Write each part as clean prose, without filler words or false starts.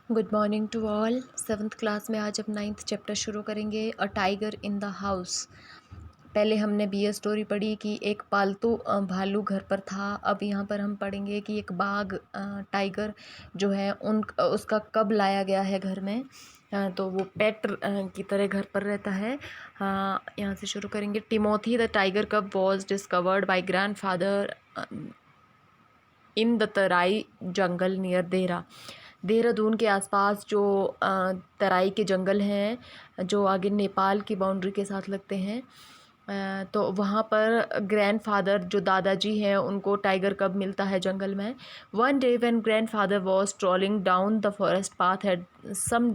Good morning to all. Seventh class में आज अब नाइन्थ चैप्टर शुरू करेंगे, a tiger in the house. पहले हमने बी ए स्टोरी पढ़ी कि एक पालतू भालू घर पर था। अब यहाँ पर हम पढ़ेंगे कि एक बाघ टाइगर जो है उसका कब लाया गया है घर में। तो वो पेट की तरह घर पर रहता है। यहाँ से शुरू करेंगे। टिमोथी द टाइगर कब was discovered by grandfather in the Terai jungle near Dehradun के आसपास जो तराई के जंगल हैं जो आगे नेपाल की बाउंड्री के साथ लगते हैं, तो वहाँ पर ग्रैंडफादर जो दादाजी हैं उनको टाइगर कब मिलता है जंगल में। One day when grandfather was trolling down the forest path at some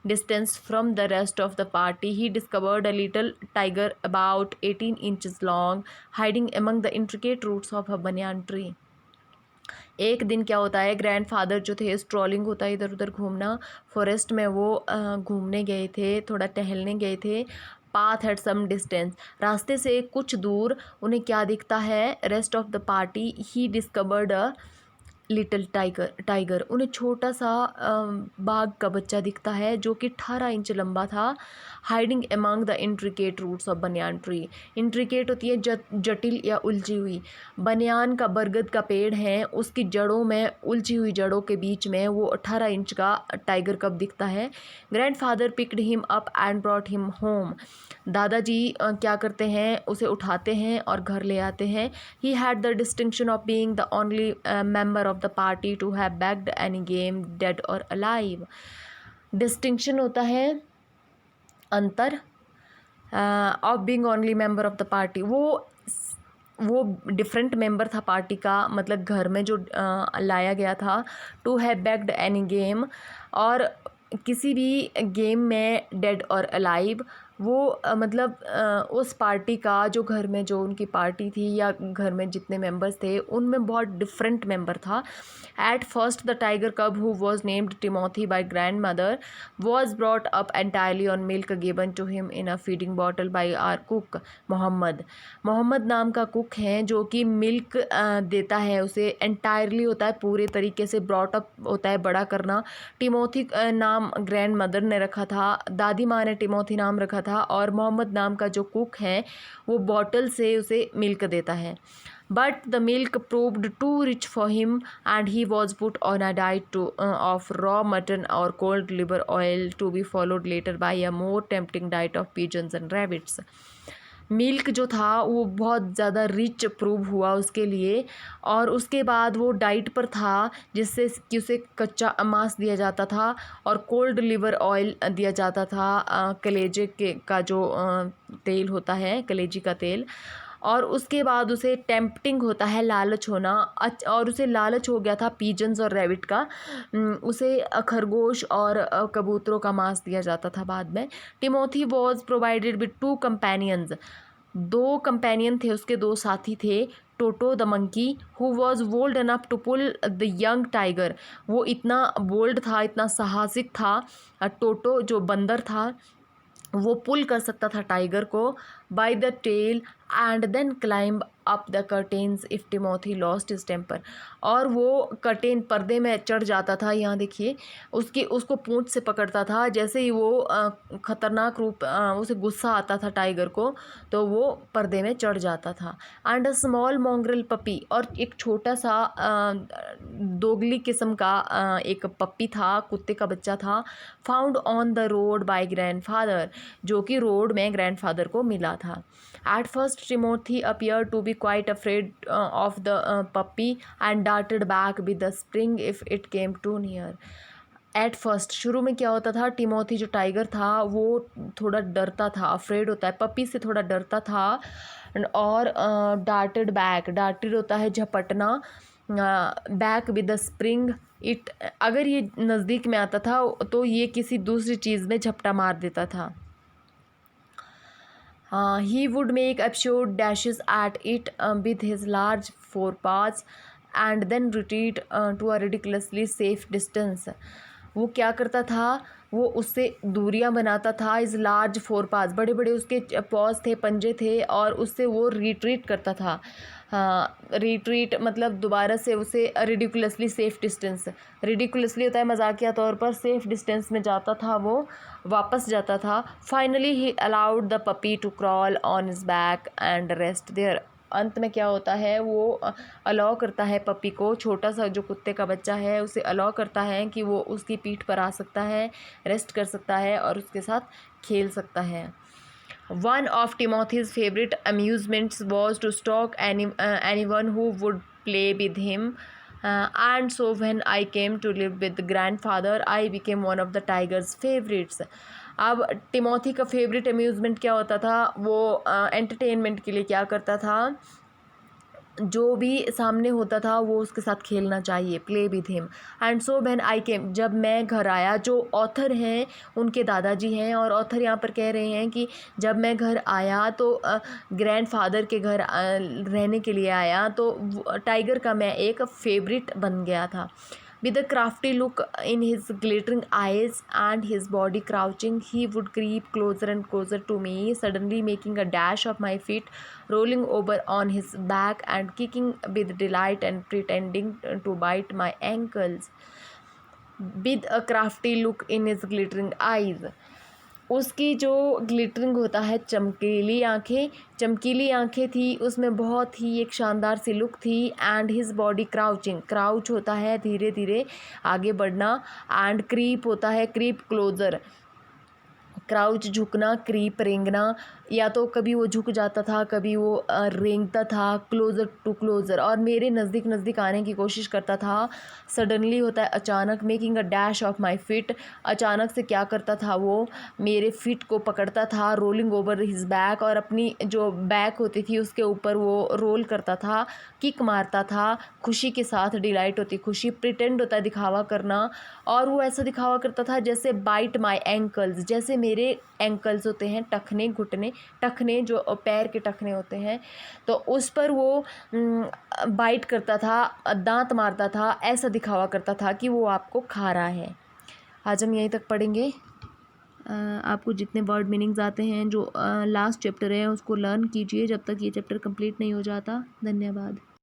distance from the rest of the party, he discovered a little tiger about 18 inches long hiding among the intricate roots of a banyan tree. एक दिन क्या होता है, grandfather जो थे, strolling होता है इधर उधर घूमना, फॉरेस्ट में वो घूमने गए थे, थोड़ा टहलने गए थे। पाथ एट सम डिस्टेंस, रास्ते से कुछ दूर उन्हें क्या दिखता है, rest of the party he discovered a little tiger उन्हें छोटा सा बाघ का बच्चा दिखता है जो कि 18 इंच लंबा था। Hiding among the intricate roots of banyan tree. Intricate होती है जटिल या उलझी हुई। बनियान का बरगद का पेड़ है, उसकी जड़ों में, उलझी हुई जड़ों के बीच में वो 18 इंच का टाइगर कब दिखता है। Grandfather picked him up and brought him home. दादाजी क्या करते हैं, उसे उठाते हैं और घर ले आते हैं। He had the distinction of being the only member of the party to have backed any game dead or alive. Distinction होता है अंतर, of being only member of the party, वो डिफरेंट मेंबर था पार्टी का, मतलब घर में जो लाया गया था। To have backed any game, और किसी भी गेम में डेड और अलाइव, वो मतलब उस पार्टी का जो घर में जो उनकी पार्टी थी या घर में जितने मेंबर्स थे उनमें बहुत डिफरेंट मेंबर था। At first the tiger cub who was named Timothy by grandmother was brought up entirely on milk given to him in a feeding bottle by our cook Mohammed नाम का cook हैं जो कि milk देता है उसे। Entirely होता है पूरे तरीके से, ब्रॉट अप होता है बड़ा करना। टिमोथी नाम ग्रैंड मदर ने रखा था, दादी माँ ने टिमोथी नाम रखा था, और मोहम्मद नाम का जो कुक है वो बॉटल से उसे मिल्क देता है। But the milk proved too rich for him and he was put on a diet of raw mutton और cod liver oil to be followed later by a more tempting diet of pigeons and rabbits. Milk जो था वो बहुत ज़्यादा rich prove हुआ उसके लिए, और उसके बाद वो डाइट पर था जिससे कि उसे कच्चा मांस दिया जाता था और कोल्ड लिवर ऑयल दिया जाता था, कलेजे के का जो तेल होता है, कलेजी का तेल। और उसके बाद उसे टेम्पटिंग होता है, लालच होना, और उसे लालच हो गया था पीजन्स और रैबिट का। उसे खरगोश और कबूतरों का मांस दिया जाता था बाद में। Timothy was provided with 2 companions, 2 companion थे उसके, 2 साथी थे। Toto the monkey who was bold enough to pull the young tiger, वो इतना बोल्ड था, इतना साहसिक था। टोटो जो बंदर था वो पुल कर सकता था टाइगर को by the tail and then climb up the curtains if Timothy lost his temper. और वो कर्टेन, पर्दे में चढ़ जाता था, यहाँ देखिए, उसको पूंछ से पकड़ता था। जैसे ही वो खतरनाक रूप, उसे गुस्सा आता था टाइगर को, तो वो पर्दे में चढ़ जाता था। एंड अ स्मॉल मॉन्ग्रेल पपी, और एक छोटा सा दोगली किस्म का एक पप्पी था, कुत्ते का बच्चा था। Found on the road by grandfather, जो कि रोड में ग्रैंडफादर को मिला था। At first Timothy appear to be quite afraid of the puppy and darted back with the spring if it came too near. At first, शुरू में क्या होता था, टिमोथी जो टाइगर था वो थोड़ा डरता था, अफ्रेड होता है, पपी से थोड़ा डरता था। और डार्टेड बैक, डार्टेड होता है झपटना, back with the spring it, अगर ये नज़दीक में आता था तो ये किसी दूसरी चीज़ में झपटा मार देता था। He would make absurd dashes at it with his large forepaws and then retreat to a ridiculously safe distance. वो क्या करता था, वो उससे दूरियां बनाता था। इस लार्ज फोर पास, बड़े बड़े उसके पॉज थे, पंजे थे, और उससे वो रिट्रीट करता था, रिट्रीट मतलब दोबारा से उसे रिडिकुलसली सेफ डिस्टेंस, रिडिकुलसली होता है मजाकिया तौर पर, सेफ डिस्टेंस में जाता था वो, वापस जाता था। Finally he allowed the puppy to crawl on his back and rest there. अंत में क्या होता है, वो अलाउ करता है पपी को, छोटा सा जो कुत्ते का बच्चा है उसे अलाउ करता है कि वो उसकी पीठ पर आ सकता है, रेस्ट कर सकता है और उसके साथ खेल सकता है। One of Timothy's favorite amusements was to stalk anyone who would play with him. And so when I came to live with grandfather, I became one of the tiger's favorites. अब टिमोथी का favourite amusement क्या होता था, वो entertainment के लिए क्या करता था, जो भी सामने होता था वो उसके साथ खेलना चाहिए, play with him. And so when I came, जब मैं घर आया, जो ऑथर हैं उनके दादाजी हैं और ऑथर यहाँ पर कह रहे हैं कि जब मैं घर आया तो ग्रैंडफादर के घर रहने के लिए आया तो टाइगर का मैं एक फेवरेट बन गया था। With a crafty look in his glittering eyes and his body crouching, he would creep closer and closer to me, suddenly making a dash of my feet, rolling over on his back and kicking with delight and pretending to bite my ankles. With a crafty look in his glittering eyes. उसकी जो glittering होता है, चमकीली आंखें थी, उसमें बहुत ही एक शानदार सी लुक थी। And his body crouching, crouch होता है धीरे धीरे आगे बढ़ना, एंड क्रीप होता है क्रीप क्लोजर, क्राउच झुकना, क्रीप रेंगना, या तो कभी वो झुक जाता था, कभी वो रेंगता था, क्लोज़र टू क्लोज़र, और मेरे नज़दीक नज़दीक आने की कोशिश करता था। सडनली होता है अचानक, making a dash of my fit, अचानक से क्या करता था वो मेरे फिट को पकड़ता था, रोलिंग ओवर हिज बैक, और अपनी जो बैक होती थी उसके ऊपर वो रोल करता था, किक मारता था, खुशी के साथ, डिलाइट होती खुशी, प्रिटेंड होता है दिखावा करना, और वो ऐसा दिखावा करता था जैसे बाइट माई एंकल्स, जैसे मेरे एंकल्स होते हैं, टखने, घुटने, टखने जो पैर के टखने होते हैं, तो उस पर वो बाइट करता था, दांत मारता था, ऐसा दिखावा करता था कि वो आपको खा रहा है। आज हम यहीं तक पढ़ेंगे। आपको जितने वर्ड मीनिंग्स आते हैं, जो लास्ट चैप्टर है उसको लर्न कीजिए जब तक ये चैप्टर कंप्लीट नहीं हो जाता। धन्यवाद।